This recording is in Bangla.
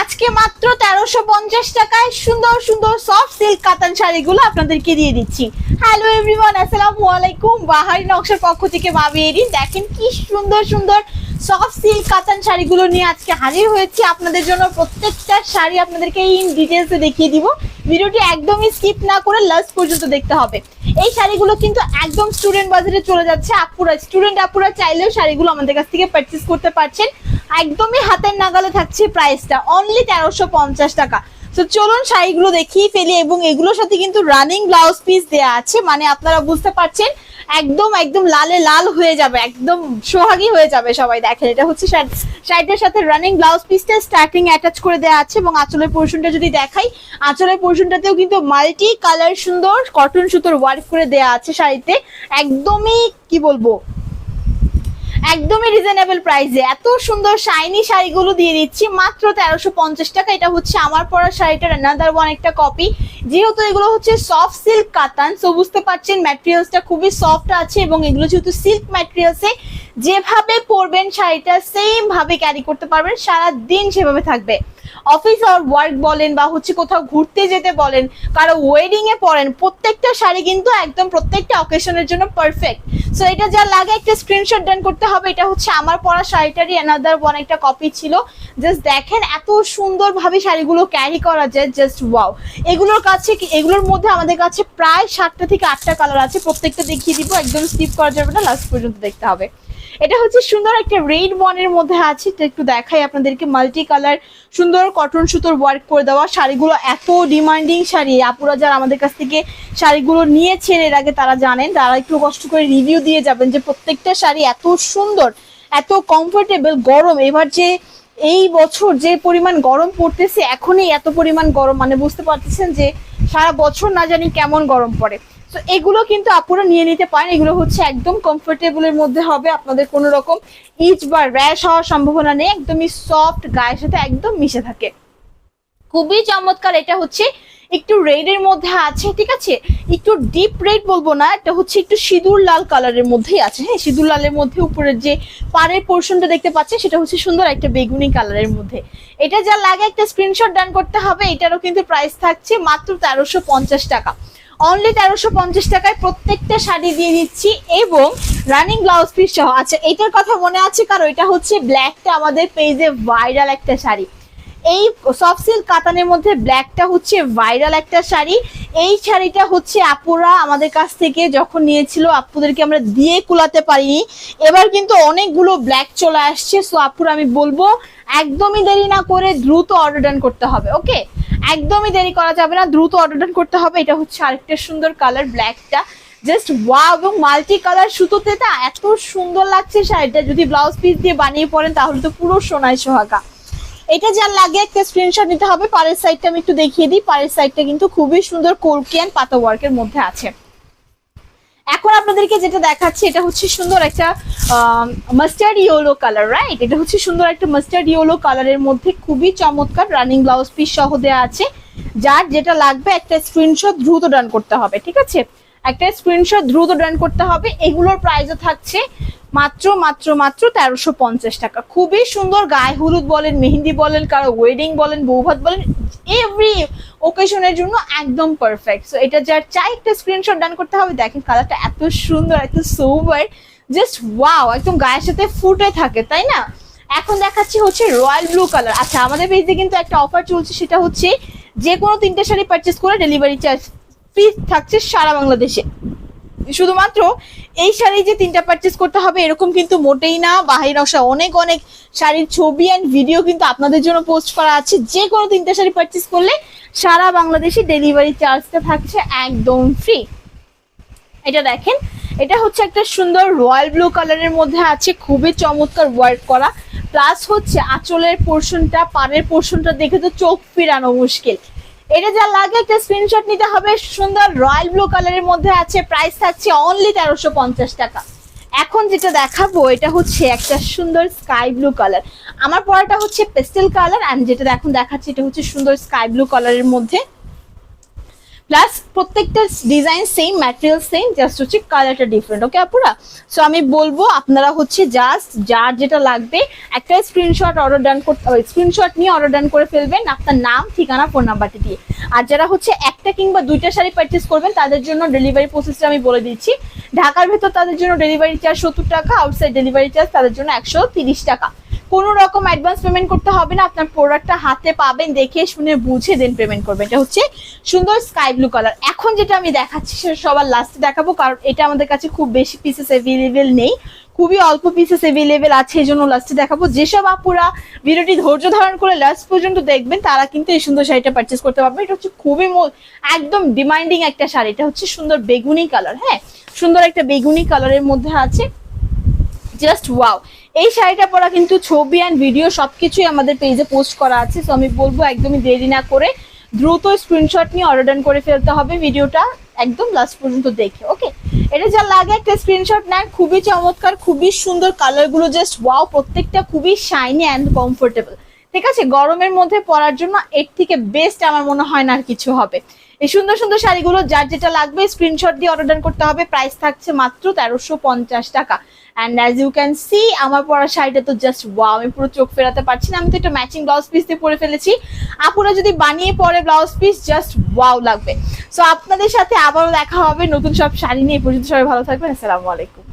আজকে মাত্র 1350 টাকায় সুন্দর সুন্দর সফট সিল্ক কাতান শাড়িগুলো আপনাদেরকে দিয়ে দিচ্ছি। হ্যালো এভরিওয়ান, আসসালামু আলাইকুম। বাহারি নকশার পক্ষ থেকে মাবি এরিন। দেখেন কি সুন্দর সুন্দর সফট সিল্ক কাতান শাড়িগুলো নিয়ে আজকে হাজির হয়েছি আপনাদের জন্য। প্রত্যেকটা শাড়ি আপনাদেরকে ইন ডিটেলসে দেখিয়ে দিব। ভিডিওটি একদমই স্কিপ না করে লাস্ট পর্যন্ত দেখতে হবে। এই শাড়িগুলো কিন্তু একদম স্টুডেন্ট বাজারে চলে যাচ্ছে। স্টুডেন্ট আপুরা চাইলেও শাড়িগুলো আমাদের কাছ থেকে পারচেজ করতে পারছেন। একদমই হাতের নাগালে থাকছে প্রাইসটা অনলি 1350 টাকা। তো চলুন শাড়িগুলো দেখিয়ে ফেলি। এবং এগুলোর সাথে কিন্তু রানিং ব্লাউজ পিস দেয়া আছে, মানে আপনারা বুঝতে পারছেন একদম একদম লালে লাল হয়ে যাবে, একদম সোহাগী হয়ে যাবে সবাই। দেখেন এটা হচ্ছে শাড়িটার সাথে রানিং ব্লাউজ পিসটা স্টার্টিং অ্যাটাচ করে দেওয়া আছে। এবং আঁচলের পোর্শনটা যদি দেখাই, আঁচলের পোর্শনটাতেও কিন্তু মাল্টি কালার সুন্দর কটন সুতোর ওয়ার্ক করে দেওয়া আছে শাড়িতে। একদমই কি বলবো, একদমই রিজনেবল প্রাইসে এত সুন্দর শাইনি শাড়িগুলো দিয়ে দিচ্ছি মাত্র 1350 টাকা। এটা হচ্ছে আমার পরা শাড়িটার অ্যানাদার ওয়ান একটা কপি। যেহেতু এগুলো হচ্ছে সফট সিল্ক কাতান, সো বুঝতে পারছেন ম্যাটেরিয়ালসটা খুবই সফট আছে। এবং এগুলো যেহেতু সিল্ক ম্যাটেরিয়ালসে, যেভাবে পরবেন শাড়িটা সেম ভাবে ক্যারি করতে পারবেন, সারা দিন সেভাবে থাকবে। অফিস আর ওয়ার্ক বলেন বা হচ্ছে কোথাও ঘুরতে যেতে বলেন, কারো ওয়েডিং এ পরেন, প্রত্যেকটা শাড়ি কিন্তু একদম প্রত্যেকটা অকেশনের জন্য পারফেক্ট। সো এটা যা লাগে একটা স্ক্রিনশট ডান করতে হবে। এটা হচ্ছে আমার পরা শাড়িটারই অ্যানাদার ওয়ান একটা কপি ছিল। জাস্ট দেখেন এত সুন্দর ভাবে শাড়িগুলো ক্যারি করা যায়, জাস্ট ওয়াও। এগুলোর মধ্যে আমাদের কাছে প্রায় 7টা থেকে 8টা কালার আছে। প্রত্যেকটা দেখিয়ে দিব, একদম স্কিপ করা যাবে না, লাস্ট পর্যন্ত দেখতে হবে। এটা হচ্ছে সুন্দর একটা রেড ওয়ানের মধ্যে আছে, একটু দেখাই আপনাদেরকে। মাল্টি কালার সুন্দর কটন সুতোর ওয়ার্ক করে দেওয়া শাড়িগুলো এত ডিমান্ডিং শাড়ি। আপুরা যারা আমাদের কাছ থেকে শাড়িগুলো নিয়েছেন এর আগে তারা জানেন, তারা একটু কষ্ট করে রিভিউ দিয়ে যাবেন যে প্রত্যেকটা শাড়ি এত সুন্দর, এত কমফোর্টেবল। গরম এবার যে এই বছর যে পরিমাণ গরম পড়তেছে, এখনই এত পরিমাণ গরম, মানে বুঝতে পারতেছেন যে সারা বছর না জানি কেমন গরম পড়ে। তো এগুলো কিন্তু আপুরা নিয়ে নিতে পারেন। এগুলো হচ্ছে একদম কমফোর্টেবলের মধ্যে হবে, আপনাদের কোনো রকম ইচ বা র্যাশ হওয়ার সম্ভাবনা নেই। একদমই সফট, গায়ের সাথে একদম মিশে থাকে, খুবই চমৎকার। এটা হচ্ছে একটু রেড এর মধ্যে আছে, ঠিক আছে, একটু ডিপ রেড বলবো না, এটা হচ্ছে একটু সিঁদুর লাল কালারের মধ্যেই আছে। হ্যাঁ, সিঁদুর লালের মধ্যে উপরের যে পাড়ের পোর্শনটা দেখতে পাচ্ছেন সেটা হচ্ছে সুন্দর একটা বেগুনি কালারের মধ্যে। এটা যা লাগে একটা স্ক্রিনশট ডান করতে হবে। এটারও কিন্তু প্রাইস থাকছে মাত্র 1350 টাকা। অনলি 1350 টাকায় প্রত্যেকটা শাড়ি দিয়ে দিচ্ছি এবং রানিং ব্লাউজ পিস সহ। আচ্ছা, এটার কথা মনে আছে কারো? এটা হচ্ছে ব্ল্যাকটা আমাদের পেজে ভাইরাল একটা শাড়ি। এই সফট সিল্ক কাতানের মধ্যে ব্ল্যাকটা হচ্ছে ভাইরাল একটা শাড়ি। এই শাড়িটা হচ্ছে আপুরা আমাদের কাছ থেকে যখন নিয়েছিল, আপুদেরকে আমরা দিয়ে কুলাতে পারিনি। এবার কিন্তু অনেকগুলো ব্ল্যাক চলে আসছে। সো আপুরা আমি বলবো একদমই দেরি না করে দ্রুত অর্ডার ডান করতে হবে। ওকে, একদমই দেরি করা যাবে না, দ্রুত অর্ডার ডান করতে হবে। এটা হচ্ছে আরেকটা সুন্দর কালার ব্ল্যাকটা, জাস্ট ওয়াও। এবং মাল্টি কালার সুতোতে তা এত সুন্দর লাগছে শাড়িটা। যদি ব্লাউজ পিস দিয়ে বানিয়ে পড়েন তাহলে তো পুরো সোনায় সোহাগা। এটা যার লাগে একটা স্ক্রিনশট নিতে হবে। পাড়ের সাইডটা আমি একটু দেখিয়ে দিই। পাড়ের সাইডটা কিন্তু খুবই সুন্দর কোরকিয়ান পাতা ওয়ার্কের মধ্যে আছে। এখন আপনাদেরকে যেটা দেখাচ্ছি এটা হচ্ছে সুন্দর একটা মাস্টার্ড ইয়েলো কালার, রাইট? এটা হচ্ছে সুন্দর একটা মাস্টার্ড ইয়েলো কালারের মধ্যে খুবই চমৎকার রানিং ব্লাউজ পিস সহ দেওয়া আছে। যার যেটা লাগবে একটা স্ক্রিনশট দ্রুত ডান করতে হবে, ঠিক আছে? একটা স্ক্রিনশট দ্রুত ডান করতে হবে। এগুলোর প্রাইসও থাকছে মাত্র মাত্র মাত্র 1350 টাকা। খুবই সুন্দর, গায়ে হলুদ বলেন, মেহেন্দি বলেন, কারো ওয়েডিং বলেন, বৌভাত বলেন, এভরি ওকেশনের জন্য একদম পারফেক্ট। সো এটা যার চাই একটা স্ক্রিনশট ডান করতে হবে। দেখেন কালারটা এত সুন্দর, এত সোবার, জাস্ট ওয়াও, একদম গায়ের সাথে ফুটে থাকে, তাই না? এখন দেখাচ্ছি হচ্ছে রয়্যাল ব্লু কালার। আচ্ছা, আমাদের পেজে কিন্তু একটা অফার চলছে, সেটা হচ্ছে যে কোনো 3টে শাড়ি পারচেস করে ডেলিভারি চার্জ ফ্রি থাকছে সারা বাংলাদেশে। শুধুমাত্র এই শাড়ি যে 3টা পারচেস করতে হবে এরকম কিন্তু মোটেই না। বাহির নকশা অনেক অনেক শাড়ির ছবি অ্যান্ড ভিডিও কিন্তু আপনাদের জন্য পোস্ট করা আছে। যে কোনো 3টে শাড়ি পারচেস করলে সারা বাংলাদেশে ডেলিভারি চার্জটা থাকছে একদম ফ্রি। এটা দেখেন, এটা হচ্ছে একটা সুন্দর রয়্যাল ব্লু কালারের মধ্যে আছে, খুবই চমৎকার ওয়ার্ক করা। প্লাস হচ্ছে আঁচলের পোর্শনটা, পাড়ের পোর্শনটা দেখে তো চোখ ফিরানো মুশকিল। এটা যা লাগে একটা স্ক্রিনশট নিতে হবে। সুন্দর রয়্যাল ব্লু কালারের মধ্যে আছে, প্রাইস থাকছে অনলি 1350 টাকা। এখন যেটা দেখাবো এটা হচ্ছে একটা সুন্দর স্কাই ব্লু কালার। আমার পরাটা হচ্ছে পেস্টেল কালার, অ্যান্ড যেটা এখন দেখাচ্ছি এটা হচ্ছে সুন্দর স্কাই ব্লু কালারের মধ্যে প্লাস প্রত্যেকটা design same, material same, just হচ্ছে কালারটা ডিফারেন্ট। ওকে আপুরা, সো আমি বলবো আপনারা হচ্ছে জাস্ট যার যেটা লাগবে একটা স্ক্রিনশট অর্ডার ডান করতে, স্ক্রিনশট নিয়ে অর্ডার ডান করে ফেলবেন আপনার নাম, ঠিকানা, ফোন নাম্বারটা দিয়ে। আর যারা হচ্ছে একটা কিংবা দুইটা শাড়ি পারচেস করবেন তাদের জন্য ডেলিভারি প্রসেসটা আমি বলে দিচ্ছি। ঢাকার ভেতর তাদের জন্য ডেলিভারি চার্জ 70 টাকা, আউটসাইড ডেলিভারি চার্জ তাদের জন্য 130 টাকা। কোনো রকম অ্যাডভান্স পেমেন্ট করতে হবে না, আপনার প্রোডাক্টটা হাতে পাবেন, দেখে শুনে বুঝে দেন পেমেন্ট করবেন। এটা হচ্ছে সুন্দর স্কাই ব্লু কালার। এখন যেটা আমি দেখাচ্ছি সেটা সবার লাস্টে দেখাবো, কারণ এটা আমাদের কাছে খুব বেশি পিসেস অ্যাভেলেবেল নেই, খুবই অল্প পিসেস অ্যাভেলেবেল আছে, এই জন্য লাস্টে দেখাবো। যেসব আপুরা ভিডিওটি ধৈর্য ধারণ করে লাস্ট পর্যন্ত দেখবেন তারা কিন্তু এই সুন্দর শাড়িটা পারচেস করতে পারবে। এটা হচ্ছে খুবই একদম ডিমান্ডিং একটা শাড়ি। এটা হচ্ছে সুন্দর বেগুনি কালার, হ্যাঁ সুন্দর একটা বেগুনি কালারের মধ্যে আছে, জাস্ট ওয়াও। এই শাড়িটা পরা কিন্তু ছবি অ্যান্ড ভিডিও সবকিছুই আমাদের পেজে পোস্ট করা আছে। সো আমি বলবো একদমই দেরি না করে দ্রুত স্ক্রিনশট নিয়ে অর্ডার ডান করে ফেলতে হবে, ভিডিওটা একদম লাস্ট পর্যন্ত দেখে। ওকে, এটা যা লাগে একটা স্ক্রিনশট নেন। খুবই চমৎকার, খুবই সুন্দর কালারগুলো, জাস্ট ওয়াও, প্রত্যেকটা খুবই শাইনি অ্যান্ড কমফোর্টেবল। ঠিক আছে, গরমের মধ্যে পরার জন্য এর থেকে বেস্ট আমার মনে হয় না আর কিছু হবে। এই সুন্দর সুন্দর শাড়িগুলো যার যেটা লাগবে স্ক্রিনশট দিয়ে অর্ডার ডান করতে হবে। প্রাইস থাকছে মাত্র 1350 টাকা। And as you can see আমার পরা শাড়িটা তো জাস্ট ওয়াও, আমি পুরো চোখ ফেরাতে পারছি না। আমি তো একটা ম্যাচিং ব্লাউজ পিস দিয়ে পরে ফেলেছি, আপুরা যদি বানিয়ে পরে ব্লাউজ পিস জাস্ট ওয়াও লাগবে। সো আপনাদের সাথে আবারও দেখা হবে নতুন সব শাড়ি নিয়ে। পর্যন্ত সবাই ভালো থাকবেন, আসসালামু আলাইকুম।